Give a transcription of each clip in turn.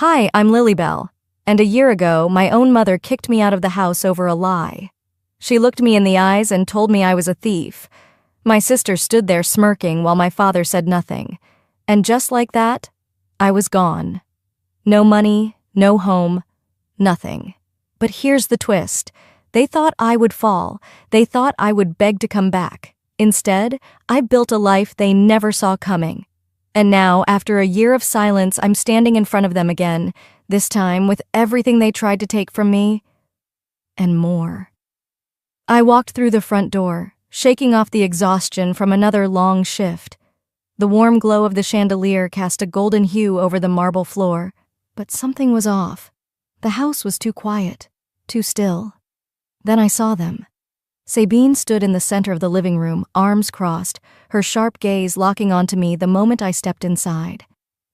Hi, I'm Lilybell, and a year ago, my own mother kicked me out of the house over a lie. She looked me in the eyes and told me I was a thief. My sister stood there smirking while my father said nothing. And just like that, I was gone. No money, no home, nothing. But here's the twist. They thought I would fall. They thought I would beg to come back. Instead, I built a life they never saw coming. And now, after a year of silence, I'm standing in front of them again, this time with everything they tried to take from me, and more. I walked through the front door, shaking off the exhaustion from another long shift. The warm glow of the chandelier cast a golden hue over the marble floor, but something was off. The house was too quiet, too still. Then I saw them. Sabine stood in the center of the living room, arms crossed, her sharp gaze locking onto me the moment I stepped inside.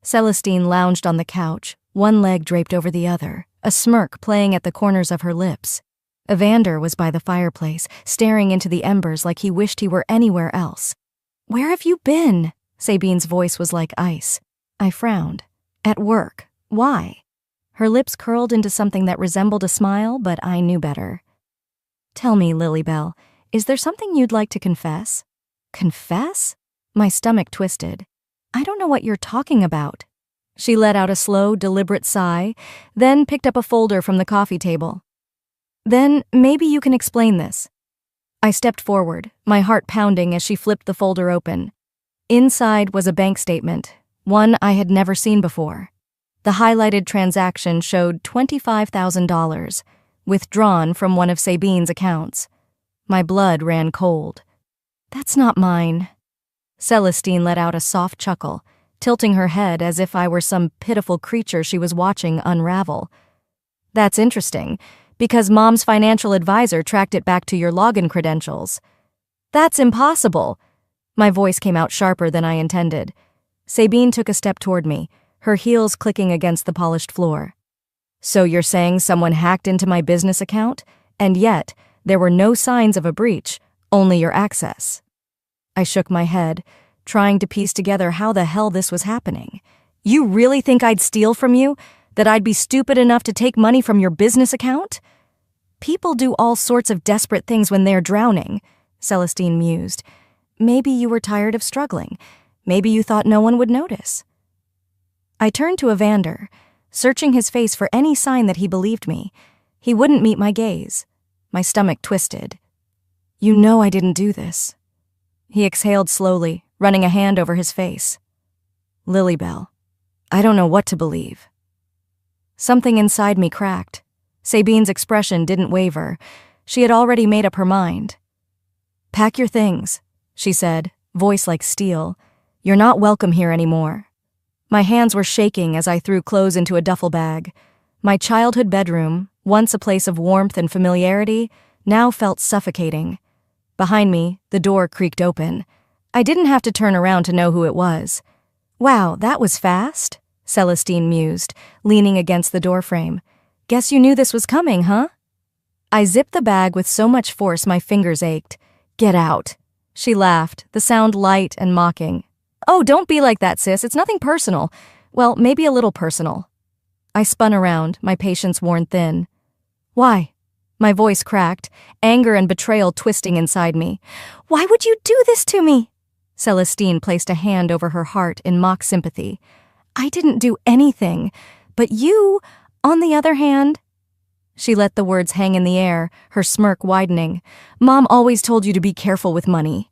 Celestine lounged on the couch, one leg draped over the other, a smirk playing at the corners of her lips. Evander was by the fireplace, staring into the embers like he wished he were anywhere else. "Where have you been?" Sabine's voice was like ice. I frowned. "At work. Why?" Her lips curled into something that resembled a smile, but I knew better. "Tell me, Lilybell, is there something you'd like to confess?" "Confess?" My stomach twisted. "I don't know what you're talking about." She let out a slow, deliberate sigh, then picked up a folder from the coffee table. "Then maybe you can explain this." I stepped forward, my heart pounding as she flipped the folder open. Inside was a bank statement, one I had never seen before. The highlighted transaction showed $25,000, withdrawn from one of Sabine's accounts. My blood ran cold. "That's not mine." Celestine let out a soft chuckle, tilting her head as if I were some pitiful creature she was watching unravel. "That's interesting, because Mom's financial advisor tracked it back to your login credentials." "That's impossible." My voice came out sharper than I intended. Sabine took a step toward me, her heels clicking against the polished floor. "So you're saying someone hacked into my business account, and yet there were no signs of a breach, only your access?" I shook my head, trying to piece together how the hell this was happening. "You really think I'd steal from you? That I'd be stupid enough to take money from your business account?" "People do all sorts of desperate things when they're drowning," Celestine mused. "Maybe you were tired of struggling. Maybe you thought no one would notice." I turned to Evander, searching his face for any sign that he believed me. He wouldn't meet my gaze. My stomach twisted. "You know I didn't do this." He exhaled slowly, running a hand over his face. "Lilybell, I don't know what to believe." Something inside me cracked. Sabine's expression didn't waver. She had already made up her mind. "Pack your things," she said, voice like steel. "You're not welcome here anymore." My hands were shaking as I threw clothes into a duffel bag. My childhood bedroom, once a place of warmth and familiarity, now felt suffocating. Behind me, the door creaked open. I didn't have to turn around to know who it was. "Wow, that was fast," Celestine mused, leaning against the doorframe. "Guess you knew this was coming, huh?" I zipped the bag with so much force my fingers ached. "Get out." She laughed, the sound light and mocking. "Oh, don't be like that, sis. It's nothing personal. Well, maybe a little personal." I spun around, my patience worn thin. "Why?" My voice cracked, anger and betrayal twisting inside me. "Why would you do this to me?" Celestine placed a hand over her heart in mock sympathy. "I didn't do anything. But you, on the other hand..." She let the words hang in the air, her smirk widening. "Mom always told you to be careful with money."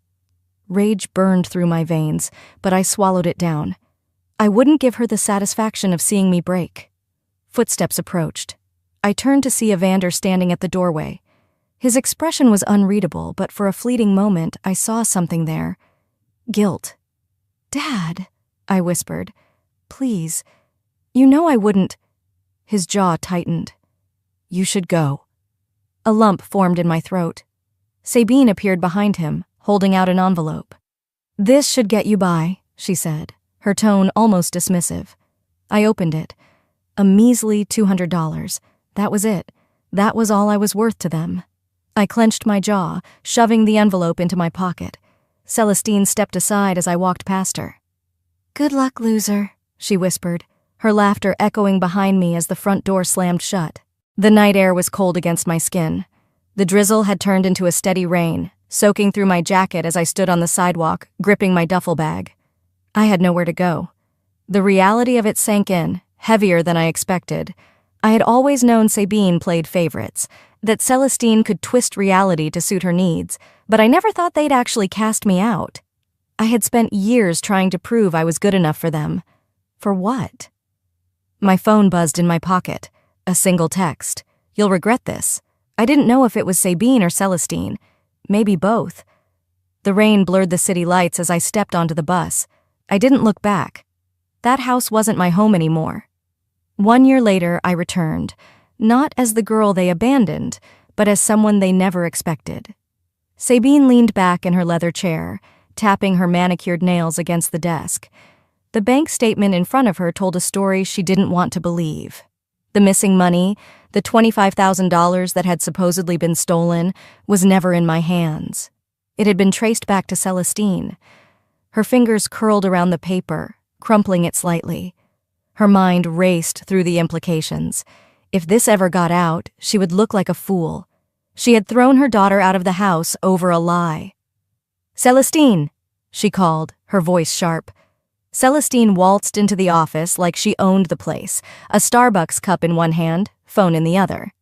Rage burned through my veins, but I swallowed it down. I wouldn't give her the satisfaction of seeing me break. Footsteps approached. I turned to see Evander standing at the doorway. His expression was unreadable, but for a fleeting moment, I saw something there. Guilt. "Dad," I whispered. "Please. You know I wouldn't..." His jaw tightened. "You should go." A lump formed in my throat. Sabine appeared behind him, holding out an envelope. "This should get you by," she said, her tone almost dismissive. I opened it. A measly $200. That was it. That was all I was worth to them. I clenched my jaw, shoving the envelope into my pocket. Celestine stepped aside as I walked past her. "Good luck, loser," she whispered, her laughter echoing behind me as the front door slammed shut. The night air was cold against my skin. The drizzle had turned into a steady rain, soaking through my jacket as I stood on the sidewalk, gripping my duffel bag. I had nowhere to go. The reality of it sank in, heavier than I expected. I had always known Sabine played favorites, that Celestine could twist reality to suit her needs, but I never thought they'd actually cast me out. I had spent years trying to prove I was good enough for them. For what? My phone buzzed in my pocket. A single text. "You'll regret this." I didn't know if it was Sabine or Celestine. Maybe both. The rain blurred the city lights as I stepped onto the bus. I didn't look back. That house wasn't my home anymore. 1 year later, I returned, not as the girl they abandoned, but as someone they never expected. Sabine leaned back in her leather chair, tapping her manicured nails against the desk. The bank statement in front of her told a story she didn't want to believe. The missing money, the $25,000 that had supposedly been stolen, was never in my hands. It had been traced back to Celestine. Her fingers curled around the paper, crumpling it slightly. Her mind raced through the implications. If this ever got out, she would look like a fool. She had thrown her daughter out of the house over a lie. "Celestine," she called, her voice sharp. Celestine waltzed into the office like she owned the place, a Starbucks cup in one hand, phone in the other.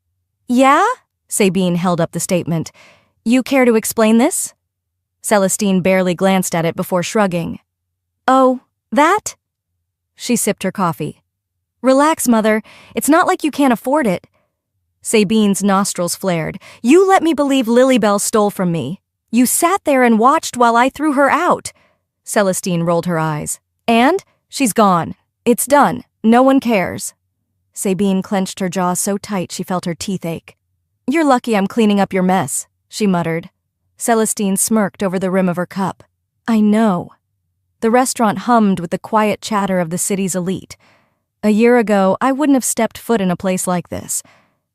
"Yeah?" Sabine held up the statement. "You care to explain this?" Celestine barely glanced at it before shrugging. "Oh, that?" She sipped her coffee. "Relax, Mother. It's not like you can't afford it." Sabine's nostrils flared. "You let me believe Lilybell stole from me. You sat there and watched while I threw her out." Celestine rolled her eyes. "And? She's gone. It's done. No one cares." Sabine clenched her jaw so tight she felt her teeth ache. "You're lucky I'm cleaning up your mess," she muttered. Celestine smirked over the rim of her cup. "I know." The restaurant hummed with the quiet chatter of the city's elite. A year ago, I wouldn't have stepped foot in a place like this.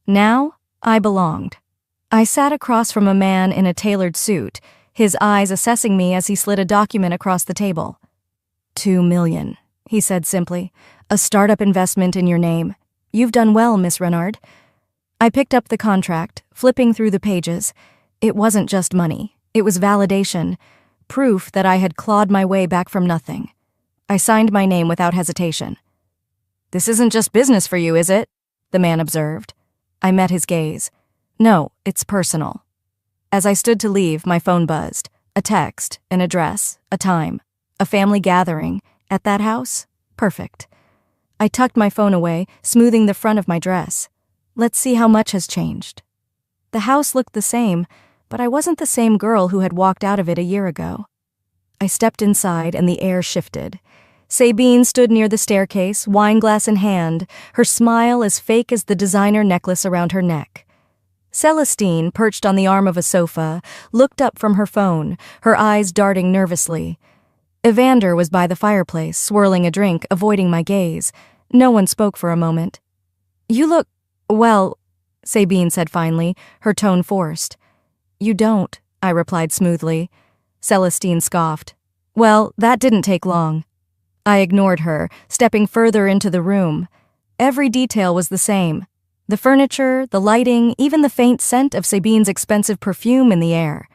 Now, I belonged. I sat across from a man in a tailored suit, his eyes assessing me as he slid a document across the table. $2 million, he said simply. "A startup investment in your name. You've done well, Miss Renard." I picked up the contract, flipping through the pages. It wasn't just money. It was validation, proof that I had clawed my way back from nothing. I signed my name without hesitation. "This isn't just business for you, is it?" the man observed. I met his gaze. "No, it's personal." As I stood to leave, my phone buzzed. A text, an address, a time. A family gathering. At that house? Perfect. I tucked my phone away, smoothing the front of my dress. Let's see how much has changed. The house looked the same, but I wasn't the same girl who had walked out of it a year ago. I stepped inside and the air shifted. Sabine stood near the staircase, wineglass in hand, her smile as fake as the designer necklace around her neck. Celestine, perched on the arm of a sofa, looked up from her phone, her eyes darting nervously. Evander was by the fireplace, swirling a drink, avoiding my gaze. No one spoke for a moment. "You look, well," Sabine said finally, her tone forced. "You don't," I replied smoothly. Celestine scoffed. "Well, that didn't take long." I ignored her, stepping further into the room. Every detail was the same. The furniture, the lighting, even the faint scent of Sabine's expensive perfume in the air.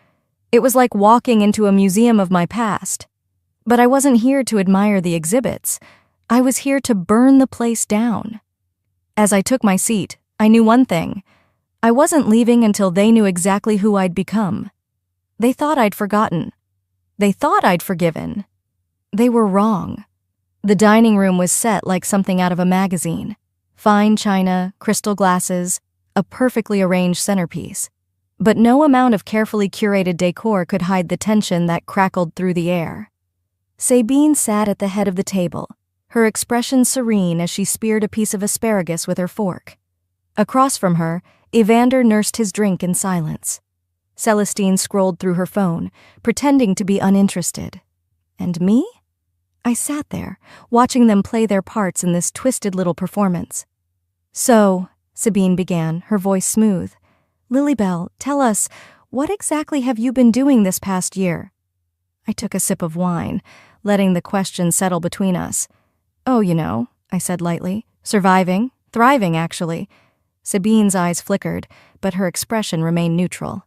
It was like walking into a museum of my past. But I wasn't here to admire the exhibits. I was here to burn the place down. As I took my seat, I knew one thing. I wasn't leaving until they knew exactly who I'd become. They thought I'd forgotten. They thought I'd forgiven. They were wrong. The dining room was set like something out of a magazine. Fine china, crystal glasses, a perfectly arranged centerpiece. But no amount of carefully curated decor could hide the tension that crackled through the air. Sabine sat at the head of the table, her expression serene as she speared a piece of asparagus with her fork. Across from her, Evander nursed his drink in silence. Celestine scrolled through her phone, pretending to be uninterested. And me? I sat there, watching them play their parts in this twisted little performance. "So," Sabine began, her voice smooth, "Lilybell, tell us, what exactly have you been doing this past year?" I took a sip of wine, letting the question settle between us. "Oh, I said lightly. Surviving. Thriving, actually. Sabine's eyes flickered, but her expression remained neutral.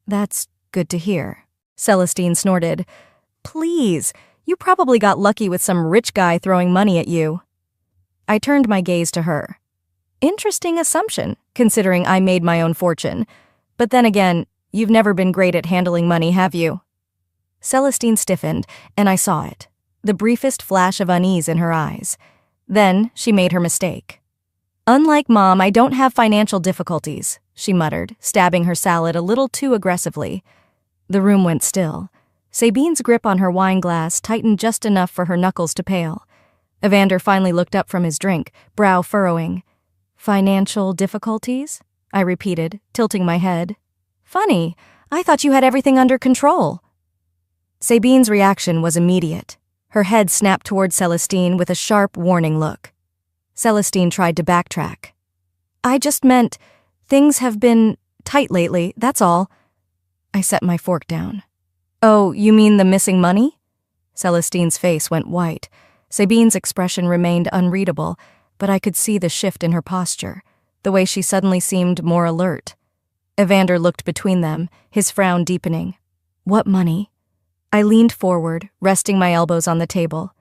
That's good to hear. Celestine snorted. Please, you probably got lucky with some rich guy throwing money at you. I turned my gaze to her. Interesting assumption, considering I made my own fortune. But then again, you've never been great at handling money, have you? Celestine stiffened, and I saw it. The briefest flash of unease in her eyes. Then she made her mistake. Unlike Mom, I don't have financial difficulties, she muttered, stabbing her salad a little too aggressively. The room went still. Sabine's grip on her wine glass tightened just enough for her knuckles to pale. Evander finally looked up from his drink, brow furrowing. Financial difficulties? I repeated, tilting my head. Funny, I thought you had everything under control. Sabine's reaction was immediate. Her head snapped toward Celestine with a sharp, warning look. Celestine tried to backtrack. I just meant, things have been tight lately, that's all. I set my fork down. Oh, you mean the missing money? Celestine's face went white. Sabine's expression remained unreadable, but I could see the shift in her posture, the way she suddenly seemed more alert. Evander looked between them, his frown deepening. What money? I leaned forward, resting my elbows on the table.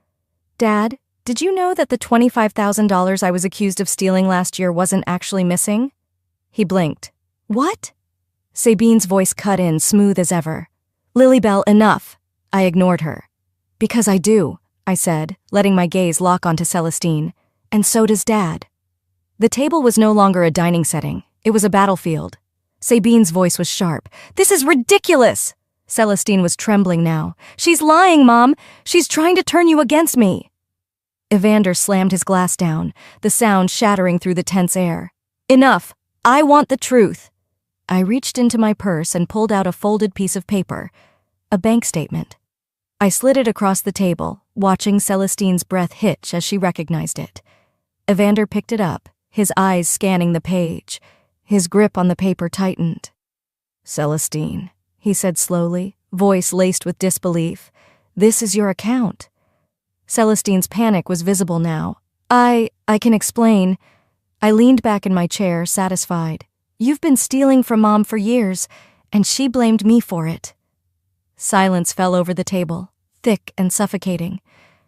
Dad, did you know that the $25,000 I was accused of stealing last year wasn't actually missing? He blinked. What? Sabine's voice cut in, smooth as ever. Lilybell, enough. I ignored her. Because I do, I said, letting my gaze lock onto Celestine. And so does Dad. The table was no longer a dining setting. It was a battlefield. Sabine's voice was sharp. This is ridiculous! Celestine was trembling now. She's lying, Mom. She's trying to turn you against me. Evander slammed his glass down, the sound shattering through the tense air. Enough. I want the truth. I reached into my purse and pulled out a folded piece of paper, a bank statement. I slid it across the table, watching Celestine's breath hitch as she recognized it. Evander picked it up, his eyes scanning the page. His grip on the paper tightened. Celestine, he said slowly, voice laced with disbelief. This is your account. Celestine's panic was visible now. I can explain. I leaned back in my chair, satisfied. You've been stealing from Mom for years, and she blamed me for it. Silence fell over the table, thick and suffocating.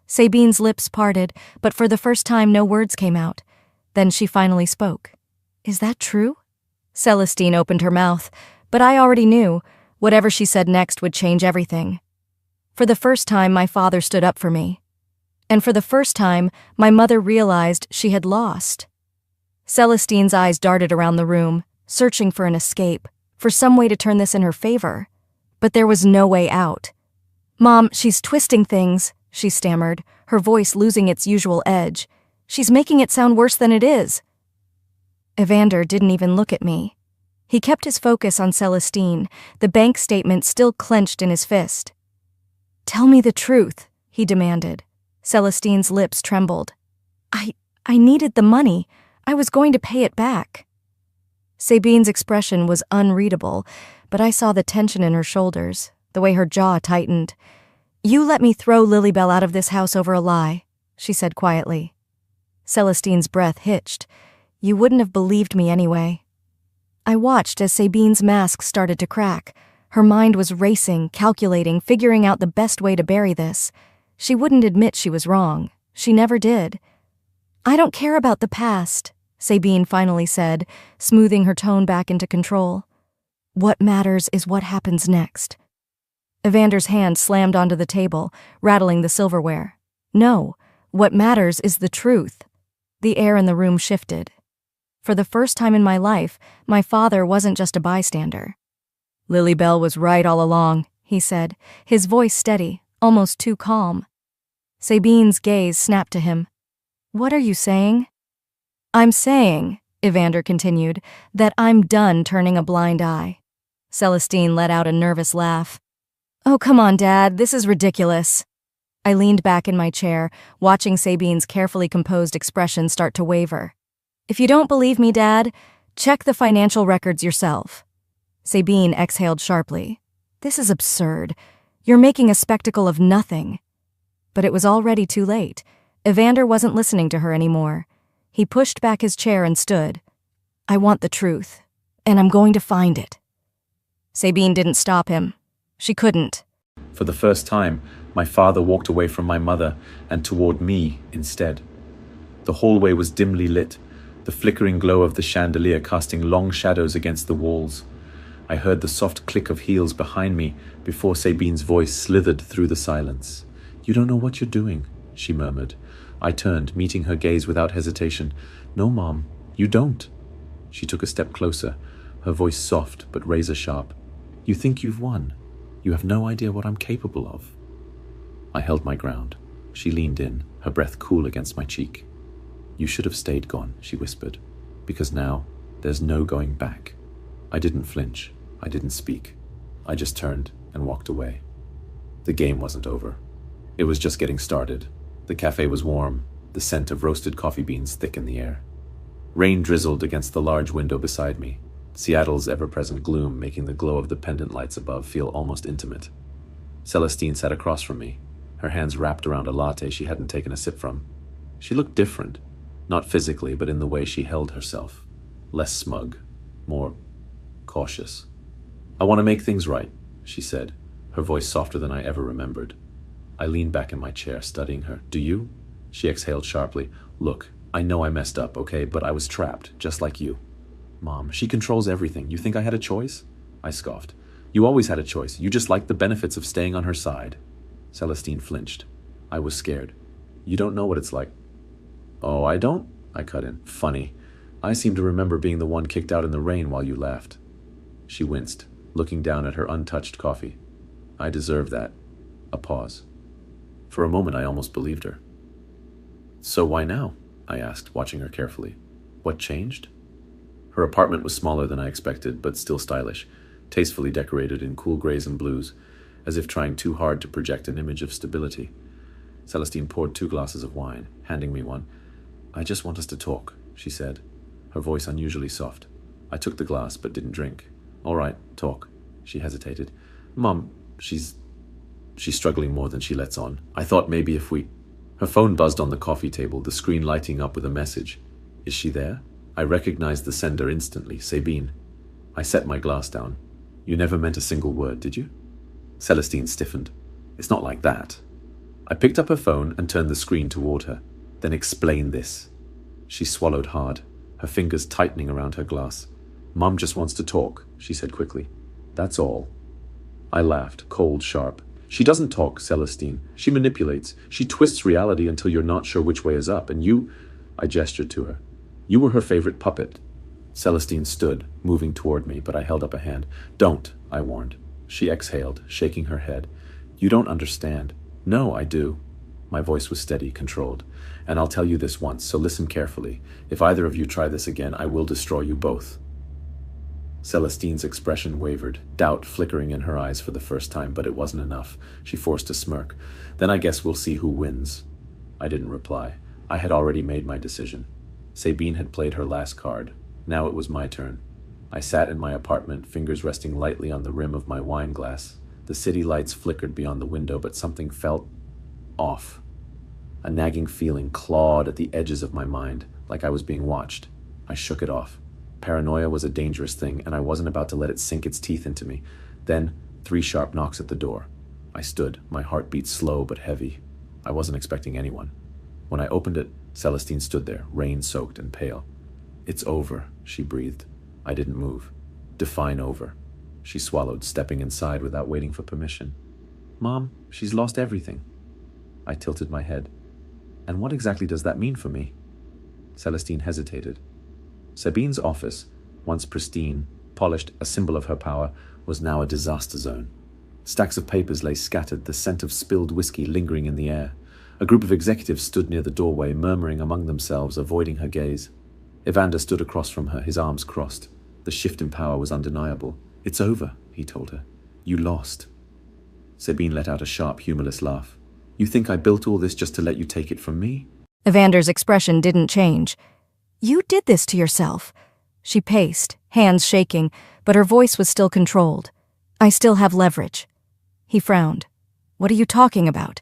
Sabine's lips parted, but for the first time no words came out. Then she finally spoke. Is that true? Celestine opened her mouth, but I already knew. Whatever she said next would change everything. For the first time, my father stood up for me. And for the first time, my mother realized she had lost. Celestine's eyes darted around the room, searching for an escape, for some way to turn this in her favor. But there was no way out. Mom, she's twisting things, she stammered, her voice losing its usual edge. She's making it sound worse than it is. Evander didn't even look at me. He kept his focus on Celestine, the bank statement still clenched in his fist. Tell me the truth, he demanded. Celestine's lips trembled. I needed the money. I was going to pay it back. Sabine's expression was unreadable, but I saw the tension in her shoulders, the way her jaw tightened. You let me throw Lilybell out of this house over a lie, she said quietly. Celestine's breath hitched. You wouldn't have believed me anyway. I watched as Sabine's mask started to crack. Her mind was racing, calculating, figuring out the best way to bury this. She wouldn't admit she was wrong. She never did. I don't care about the past, Sabine finally said, smoothing her tone back into control. What matters is what happens next. Evander's hand slammed onto the table, rattling the silverware. No, what matters is the truth. The air in the room shifted. For the first time in my life, my father wasn't just a bystander. Lilybell was right all along, he said, his voice steady, almost too calm. Sabine's gaze snapped to him. What are you saying? I'm saying, Evander continued, that I'm done turning a blind eye. Celestine let out a nervous laugh. Oh, come on, Dad, this is ridiculous. I leaned back in my chair, watching Sabine's carefully composed expression start to waver. If you don't believe me, Dad, check the financial records yourself. Sabine exhaled sharply. This is absurd. You're making a spectacle of nothing. But it was already too late. Evander wasn't listening to her anymore. He pushed back his chair and stood. I want the truth, and I'm going to find it. Sabine didn't stop him. She couldn't. For the first time, my father walked away from my mother and toward me instead. The hallway was dimly lit, the flickering glow of the chandelier casting long shadows against the walls. I heard the soft click of heels behind me before Sabine's voice slithered through the silence. "You don't know what you're doing," she murmured. I turned, meeting her gaze without hesitation. "No, Mom, you don't." She took a step closer, her voice soft but razor-sharp. "You think you've won. You have no idea what I'm capable of." I held my ground. She leaned in, her breath cool against my cheek. "You should have stayed gone," she whispered, "because now there's no going back." I didn't flinch. I didn't speak. I just turned and walked away. The game wasn't over. It was just getting started. The cafe was warm, the scent of roasted coffee beans thick in the air. Rain drizzled against the large window beside me, Seattle's ever-present gloom making the glow of the pendant lights above feel almost intimate. Celestine sat across from me, her hands wrapped around a latte she hadn't taken a sip from. She looked different, not physically, but in the way she held herself. Less smug, more cautious. "I want to make things right," she said, her voice softer than I ever remembered. I leaned back in my chair, studying her. "Do you?" She exhaled sharply. "Look, I know I messed up, okay, but I was trapped, just like you." "Mom, she controls everything. You think I had a choice?" I scoffed. "You always had a choice. You just liked the benefits of staying on her side." Celestine flinched. I was scared. "You don't know what it's like." "Oh, I don't?" I cut in. "Funny. I seem to remember being the one kicked out in the rain while you laughed." She winced, looking down at her untouched coffee. "I deserve that." A pause. For a moment, I almost believed her. "So why now?" I asked, watching her carefully. "What changed?" Her apartment was smaller than I expected, but still stylish, tastefully decorated in cool grays and blues, as if trying too hard to project an image of stability. Celestine poured 2 glasses of wine, handing me one. "I just want us to talk," she said, her voice unusually soft. I took the glass, but didn't drink. "All right, talk." She hesitated. "Mom, she's struggling more than she lets on. I thought maybe if we—" Her phone buzzed on the coffee table, the screen lighting up with a message. "Is she there?" I recognized the sender instantly, Sabine. I set my glass down. "You never meant a single word, did you?" Celestine stiffened. "It's not like that." I picked up her phone and turned the screen toward her. "Then explain this." She swallowed hard, her fingers tightening around her glass. "Mom just wants to talk," she said quickly. "That's all." I laughed, cold, sharp. "She doesn't talk, Celestine. She manipulates. She twists reality until you're not sure which way is up, and you—" I gestured to her. "You were her favorite puppet." Celestine stood, moving toward me, but I held up a hand. "Don't," I warned. She exhaled, shaking her head. "You don't understand." "No, I do." My voice was steady, controlled. "And I'll tell you this once, so listen carefully. If either of you try this again, I will destroy you both." Celestine's expression wavered, doubt flickering in her eyes for the first time, but it wasn't enough. She forced a smirk. "Then I guess we'll see who wins." I didn't reply. I had already made my decision. Sabine had played her last card. Now it was my turn. I sat in my apartment, fingers resting lightly on the rim of my wine glass. The city lights flickered beyond the window, but something felt off. A nagging feeling clawed at the edges of my mind, like I was being watched. I shook it off. Paranoia was a dangerous thing, and I wasn't about to let it sink its teeth into me. Then, 3 sharp knocks at the door. I stood, my heartbeat slow but heavy. I wasn't expecting anyone. When I opened it, Celestine stood there, rain-soaked and pale. "It's over," she breathed. I didn't move. "Define over." She swallowed, stepping inside without waiting for permission. "Mom, she's lost everything." I tilted my head. "And what exactly does that mean for me?" Celestine hesitated. Sabine's office, once pristine, polished, a symbol of her power, was now a disaster zone. Stacks of papers lay scattered, the scent of spilled whiskey lingering in the air. A group of executives stood near the doorway, murmuring among themselves, avoiding her gaze. Evander stood across from her, his arms crossed. The shift in power was undeniable. "It's over," he told her. "You lost." Sabine let out a sharp, humorless laugh. "You think I built all this just to let you take it from me?" Evander's expression didn't change. "You did this to yourself." She paced, hands shaking, but her voice was still controlled. "I still have leverage." He frowned. "What are you talking about?"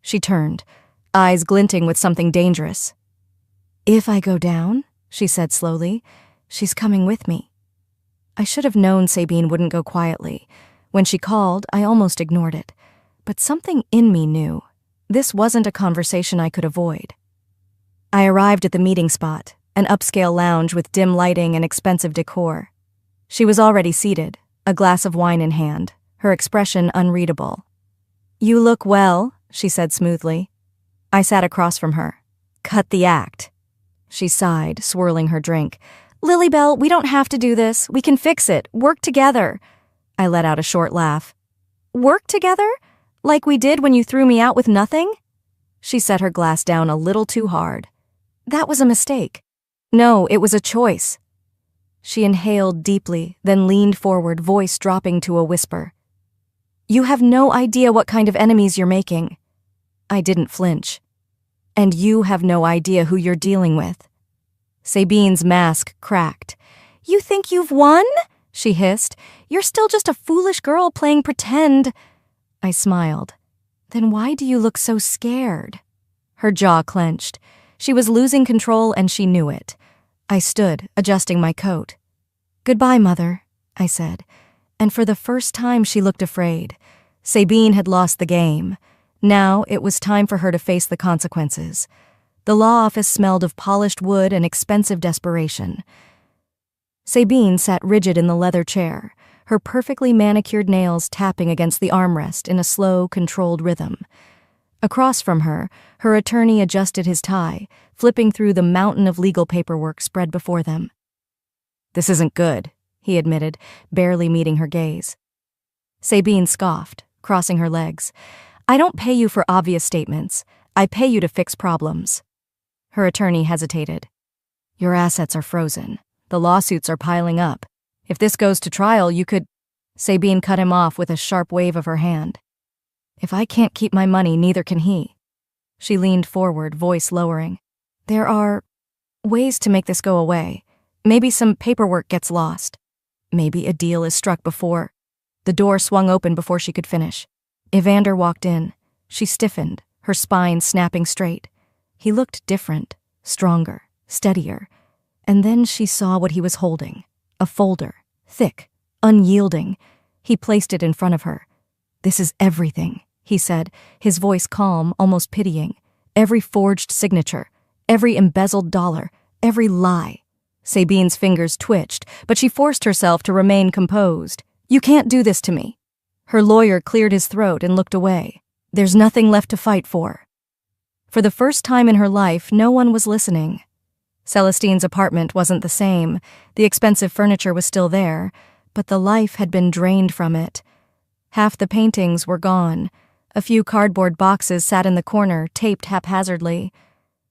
She turned. eyes glinting with something dangerous. "If I go down," she said slowly, "she's coming with me." I should have known Sabine wouldn't go quietly. When she called, I almost ignored it. But something in me knew. This wasn't a conversation I could avoid. I arrived at the meeting spot, an upscale lounge with dim lighting and expensive decor. She was already seated, a glass of wine in hand, her expression unreadable. "You look well," she said smoothly. I sat across from her. "Cut the act." She sighed, swirling her drink. "Lilybell, we don't have to do this. We can fix it. Work together." I let out a short laugh. "Work together? Like we did when you threw me out with nothing?" She set her glass down a little too hard. "That was a mistake. No, it was a choice." She inhaled deeply, then leaned forward, voice dropping to a whisper. "You have no idea what kind of enemies you're making." I didn't flinch. "And you have no idea who you're dealing with." Sabine's mask cracked. "You think you've won?" she hissed. "You're still just a foolish girl playing pretend." I smiled. "Then why do you look so scared?" Her jaw clenched. She was losing control and she knew it. I stood, adjusting my coat. "Goodbye, Mother," I said. And for the first time she looked afraid. Sabine had lost the game. Now it was time for her to face the consequences. The law office smelled of polished wood and expensive desperation. Sabine sat rigid in the leather chair, her perfectly manicured nails tapping against the armrest in a slow, controlled rhythm. Across from her, her attorney adjusted his tie, flipping through the mountain of legal paperwork spread before them. "This isn't good," he admitted, barely meeting her gaze. Sabine scoffed, crossing her legs. "I don't pay you for obvious statements. I pay you to fix problems." Her attorney hesitated. "Your assets are frozen. The lawsuits are piling up. If this goes to trial, you could—" Sabine cut him off with a sharp wave of her hand. "If I can't keep my money, neither can he." She leaned forward, voice lowering. "There are ways to make this go away. Maybe some paperwork gets lost. Maybe a deal is struck before—" The door swung open before she could finish. Evander walked in. She stiffened, her spine snapping straight. He looked different, stronger, steadier. And then she saw what he was holding. A folder, thick, unyielding. He placed it in front of her. "This is everything," he said, his voice calm, almost pitying. "Every forged signature, every embezzled dollar, every lie." Sabine's fingers twitched, but she forced herself to remain composed. "You can't do this to me." Her lawyer cleared his throat and looked away. "There's nothing left to fight for." For the first time in her life, no one was listening. Celestine's apartment wasn't the same. The expensive furniture was still there, but the life had been drained from it. Half the paintings were gone. A few cardboard boxes sat in the corner, taped haphazardly.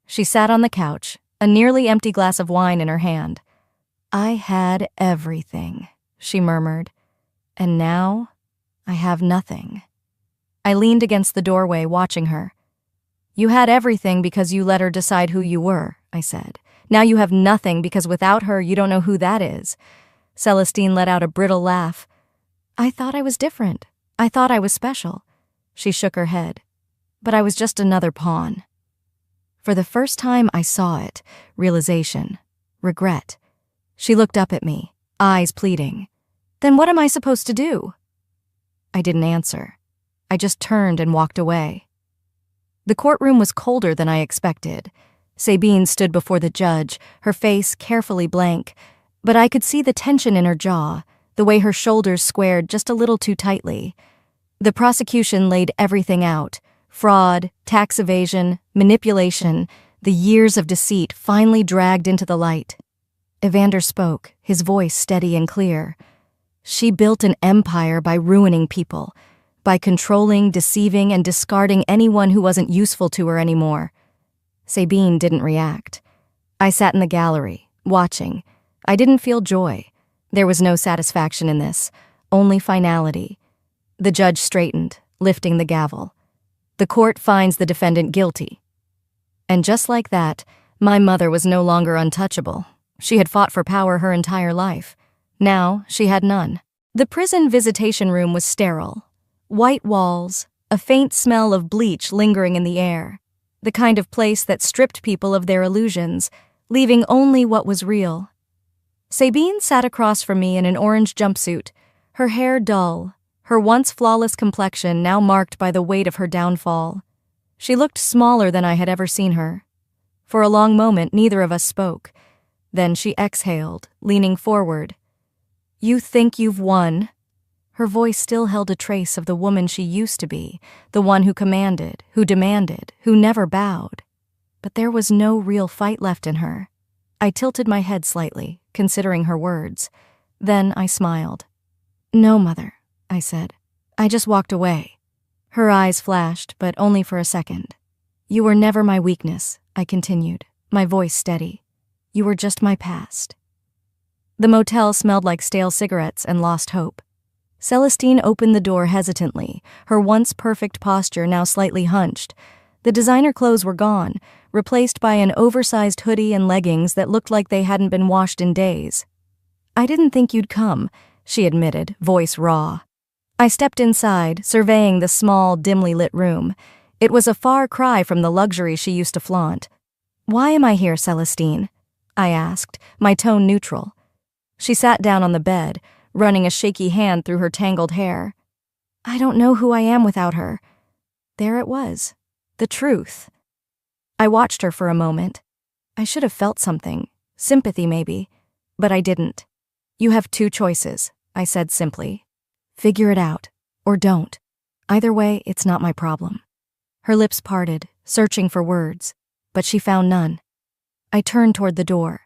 She sat on the couch, a nearly empty glass of wine in her hand. "I had everything," she murmured. "And now I have nothing." I leaned against the doorway, watching her. "You had everything because you let her decide who you were," I said. "Now you have nothing because without her you don't know who that is." Celestine let out a brittle laugh. "I thought I was different. I thought I was special." She shook her head. "But I was just another pawn." For the first time I saw it, realization, regret. She looked up at me, eyes pleading. "Then what am I supposed to do?" I didn't answer. I just turned and walked away. The courtroom was colder than I expected. Sabine stood before the judge, her face carefully blank, but I could see the tension in her jaw, the way her shoulders squared just a little too tightly. The prosecution laid everything out: fraud, tax evasion, manipulation, the years of deceit finally dragged into the light. Evander spoke, his voice steady and clear. "She built an empire by ruining people, by controlling, deceiving, and discarding anyone who wasn't useful to her anymore." Sabine didn't react. I sat in the gallery, watching. I didn't feel joy. There was no satisfaction in this, only finality. The judge straightened, lifting the gavel. "The court finds the defendant guilty." And just like that, my mother was no longer untouchable. She had fought for power her entire life. Now she had none. The prison visitation room was sterile. White walls, a faint smell of bleach lingering in the air. The kind of place that stripped people of their illusions, leaving only what was real. Sabine sat across from me in an orange jumpsuit, her hair dull, her once flawless complexion now marked by the weight of her downfall. She looked smaller than I had ever seen her. For a long moment, neither of us spoke. Then she exhaled, leaning forward. "You think you've won?" Her voice still held a trace of the woman she used to be, the one who commanded, who demanded, who never bowed. But there was no real fight left in her. I tilted my head slightly, considering her words. Then I smiled. "No, Mother," I said. "I just walked away." Her eyes flashed, but only for a second. "You were never my weakness," I continued, my voice steady. "You were just my past." The motel smelled like stale cigarettes and lost hope. Celestine opened the door hesitantly, her once perfect posture now slightly hunched. The designer clothes were gone, replaced by an oversized hoodie and leggings that looked like they hadn't been washed in days. "I didn't think you'd come," she admitted, voice raw. I stepped inside, surveying the small, dimly lit room. It was a far cry from the luxury she used to flaunt. "Why am I here, Celestine?" I asked, my tone neutral. She sat down on the bed, running a shaky hand through her tangled hair. "I don't know who I am without her." There it was. The truth. I watched her for a moment. I should have felt something. Sympathy, maybe. But I didn't. "You have two choices," I said simply. "Figure it out, or don't. Either way, it's not my problem." Her lips parted, searching for words, but she found none. I turned toward the door.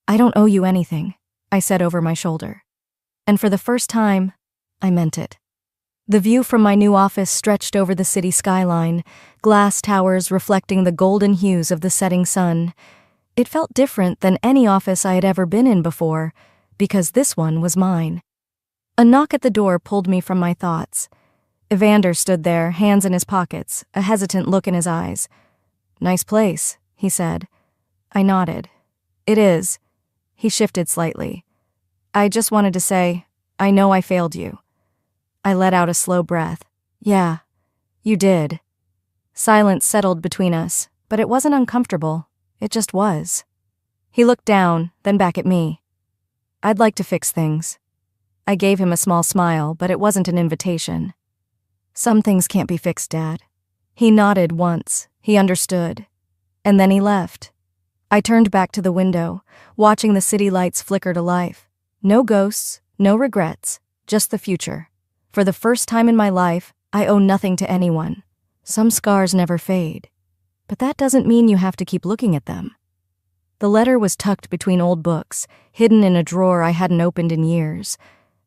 "I don't owe you anything," I said over my shoulder. And for the first time, I meant it. The view from my new office stretched over the city skyline, glass towers reflecting the golden hues of the setting sun. It felt different than any office I had ever been in before, because this one was mine. A knock at the door pulled me from my thoughts. Evander stood there, hands in his pockets, a hesitant look in his eyes. "Nice place," he said. I nodded. "It is." He shifted slightly. "I just wanted to say, I know I failed you." I let out a slow breath. "Yeah, you did." Silence settled between us, but it wasn't uncomfortable. It just was. He looked down, then back at me. "I'd like to fix things." I gave him a small smile, but it wasn't an invitation. "Some things can't be fixed, Dad." He nodded once. He understood. And then he left. I turned back to the window, watching the city lights flicker to life. No ghosts, no regrets, just the future. For the first time in my life, I owe nothing to anyone. Some scars never fade. But that doesn't mean you have to keep looking at them. The letter was tucked between old books, hidden in a drawer I hadn't opened in years.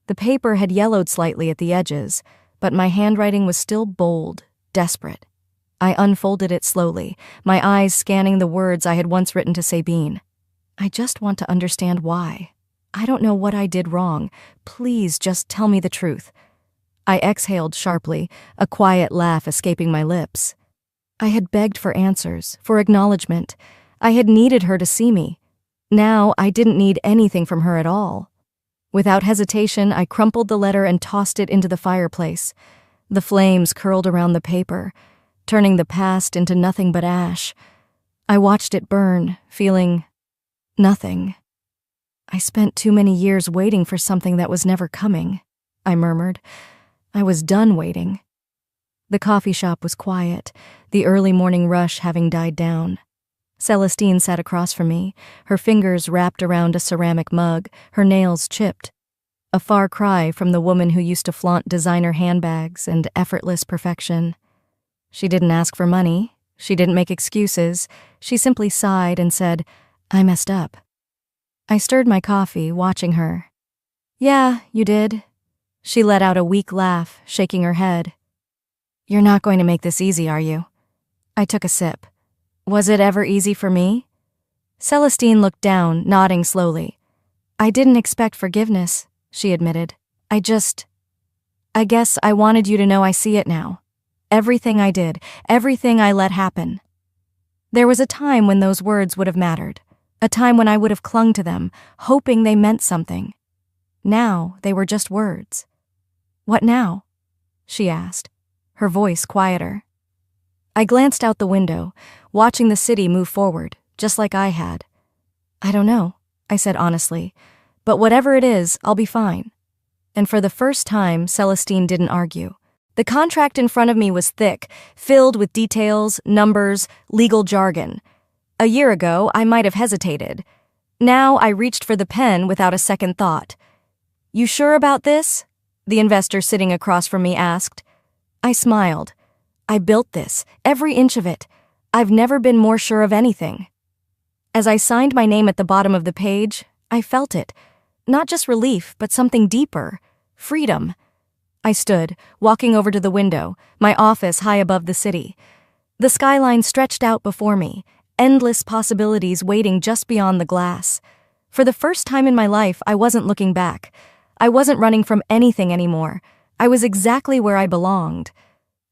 The paper had yellowed slightly at the edges, but my handwriting was still bold, desperate. I unfolded it slowly, my eyes scanning the words I had once written to Sabine. "I just want to understand why. I don't know what I did wrong. Please just tell me the truth." I exhaled sharply, a quiet laugh escaping my lips. I had begged for answers, for acknowledgement. I had needed her to see me. Now I didn't need anything from her at all. Without hesitation, I crumpled the letter and tossed it into the fireplace. The flames curled around the paper, turning the past into nothing but ash. I watched it burn, feeling nothing. "I spent too many years waiting for something that was never coming," I murmured. I was done waiting. The coffee shop was quiet, the early morning rush having died down. Celestine sat across from me, her fingers wrapped around a ceramic mug, her nails chipped. A far cry from the woman who used to flaunt designer handbags and effortless perfection. She didn't ask for money. She didn't make excuses. She simply sighed and said, "I messed up." I stirred my coffee, watching her. "Yeah, you did." She let out a weak laugh, shaking her head. "You're not going to make this easy, are you?" I took a sip. "Was it ever easy for me?" Celestine looked down, nodding slowly. "I didn't expect forgiveness," she admitted. I guess I wanted you to know I see it now. Everything I did, everything I let happen." There was a time when those words would have mattered, a time when I would have clung to them, hoping they meant something. Now they were just words. "What now?" she asked, her voice quieter. I glanced out the window, watching the city move forward, just like I had. I don't know, I said honestly, but whatever it is, I'll be fine. And for the first time, Celestine didn't argue. The contract in front of me was thick, filled with details, numbers, legal jargon. A year ago, I might have hesitated. Now I reached for the pen without a second thought. "You sure about this?" the investor sitting across from me asked. I smiled. I built this, every inch of it. I've never been more sure of anything. As I signed my name at the bottom of the page, I felt it. Not just relief, but something deeper. Freedom. I stood, walking over to the window, my office high above the city. The skyline stretched out before me, endless possibilities waiting just beyond the glass. For the first time in my life, I wasn't looking back. I wasn't running from anything anymore. I was exactly where I belonged.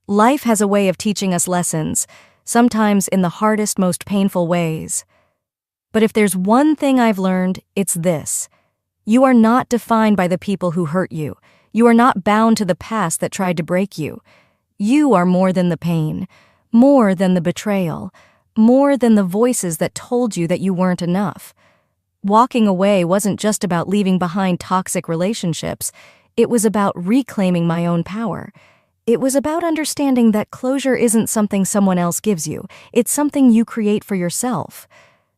Life has a way of teaching us lessons, sometimes in the hardest, most painful ways. But if there's one thing I've learned, it's this. You are not defined by the people who hurt you. You are not bound to the past that tried to break you. You are more than the pain, more than the betrayal, more than the voices that told you that you weren't enough. Walking away wasn't just about leaving behind toxic relationships. It was about reclaiming my own power. It was about understanding that closure isn't something someone else gives you. It's something you create for yourself.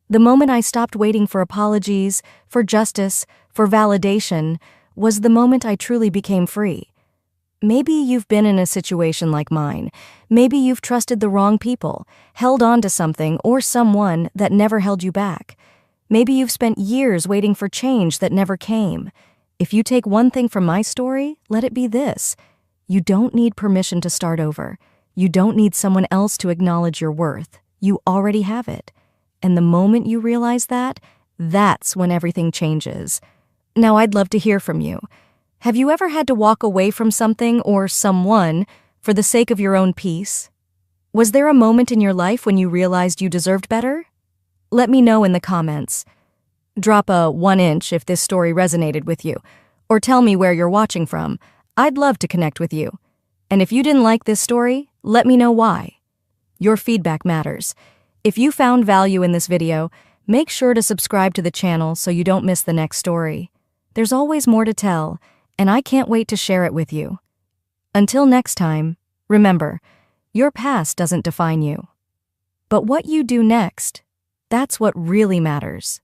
The moment I stopped waiting for apologies, for justice, for validation, was the moment I truly became free. Maybe you've been in a situation like mine. Maybe you've trusted the wrong people, held on to something or someone that never held you back. Maybe you've spent years waiting for change that never came. If you take one thing from my story, let it be this. You don't need permission to start over. You don't need someone else to acknowledge your worth. You already have it. And the moment you realize that, that's when everything changes. Now, I'd love to hear from you. Have you ever had to walk away from something or someone for the sake of your own peace? Was there a moment in your life when you realized you deserved better? Let me know in the comments. Drop a 1-inch if this story resonated with you, or tell me where you're watching from. I'd love to connect with you. And if you didn't like this story, let me know why. Your feedback matters. If you found value in this video, make sure to subscribe to the channel so you don't miss the next story. There's always more to tell, and I can't wait to share it with you. Until next time, remember, your past doesn't define you. But what you do next, that's what really matters.